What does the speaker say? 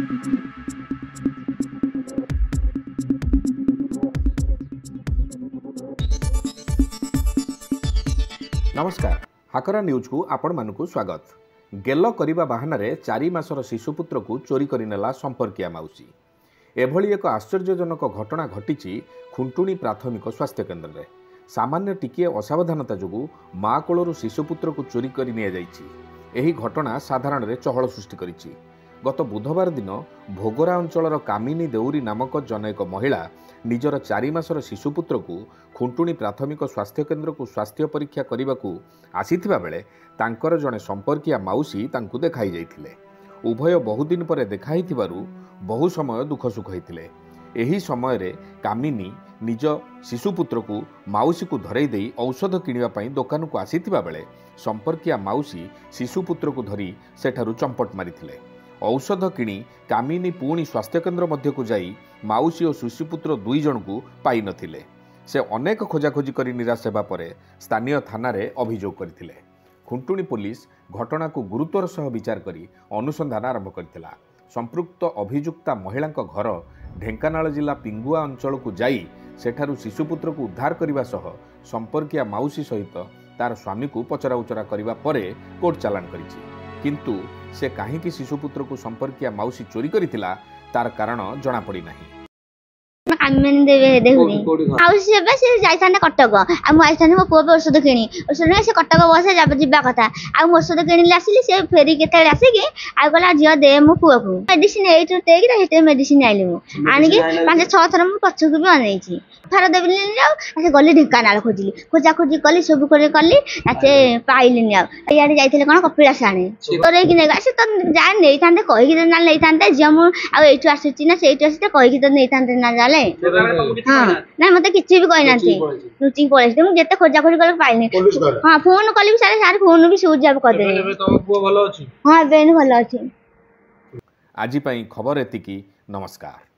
नमस्कार हाकरा न्यूज को आपण मानकु स्वागत। गेल करने बाहाना 4 मासर शिशुपुत्र को चोरी करनेला संपर्किया माउसी। एभली एक आश्चर्यजनक घटना घटी खुंटुणी प्राथमिक स्वास्थ्य केन्द्र में। सामान्य टिके असावधानता जोगु माँ कोलरू शिशुपुत्र को चोरी कर एही घटना साधारण चहल सृष्टि करिछि। गत बुधवार दिन भोगरा अंचलर कामिनी देउरी नामक जन एक महिला निजर 4 मासर शिशुपुत्र को खुंटुणी प्राथमिक स्वास्थ्य केन्द्र को स्वास्थ्य परीक्षा करने को आसीथिबा बेले तांकर जने संपर्किया माउसी तांकु देखाई जाइथिले। उभय बहुदिन पर देखाई थिबारु बहु समय दुख सुख होइथिले। एही समय रे कामिनी निज शिशुपुत्र को माउसी को धरई देई औषध किनिबा पई दुकान को आसीथिबा बेले संपर्किया माउसी शिशुपुत्र को धरी सेठारु चंपट मारिथिले। औषध किणी कामिनी पुणी स्वास्थ्य केन्द्र मध्य को जाई माउसी और शिशुपुत्र 2 जन को पाई नथिले। से अनेक खोजाखोजी कर निराश हेबा परे स्थानीय थाना रे अभियोग करथिले। खुंटुणी पुलिस घटना को गुरुतर सह विचार करी अनुसंधान आरंभ करथिला। संपृक्त अभियुक्ता महिला घर ढेंकानाल जिला पिंगुआ अंचल को जाई सेठारु शिशुपुत्र को उद्धार करने सह संपर्किया माउसी सहित तार स्वामी को पचरा उचरा करने परे कोर्ट चालान करिछि। किंतु से कहीं शिशुपुत्र को संपर्किया माउसी चोरी करिथिला तार कारण जना पड़ी नाही। कटक मो पुओ औषध किणी औषध से कटक बस जा कथा औषध किणी आसिली से फेरी के आसिकी आला झील दे मो पुओ को मेडिसिन ये मेडिसिन आईली मुझे 5-6 थर मुझे पछक भी अनई फार देवी गली ढेंकानाल खोजिली खोजा खोजी कली सब कली पाइली इे जाइए कौन कपिलास आने तोर से तो जहाँ नहीं था कहीकि नहीं झील मुझे आसी ना से कहीकि तो नहीं था ना जाले हाँ ना मत कि भी कहना लुचिकी पलि मुझे खोजा खोजी कल पाइनि। हाँ फोन कली सारे फोन भी सुइच ऑफ कर दे। हाँ भल अच्छी। आज खबर एतिकी। नमस्कार।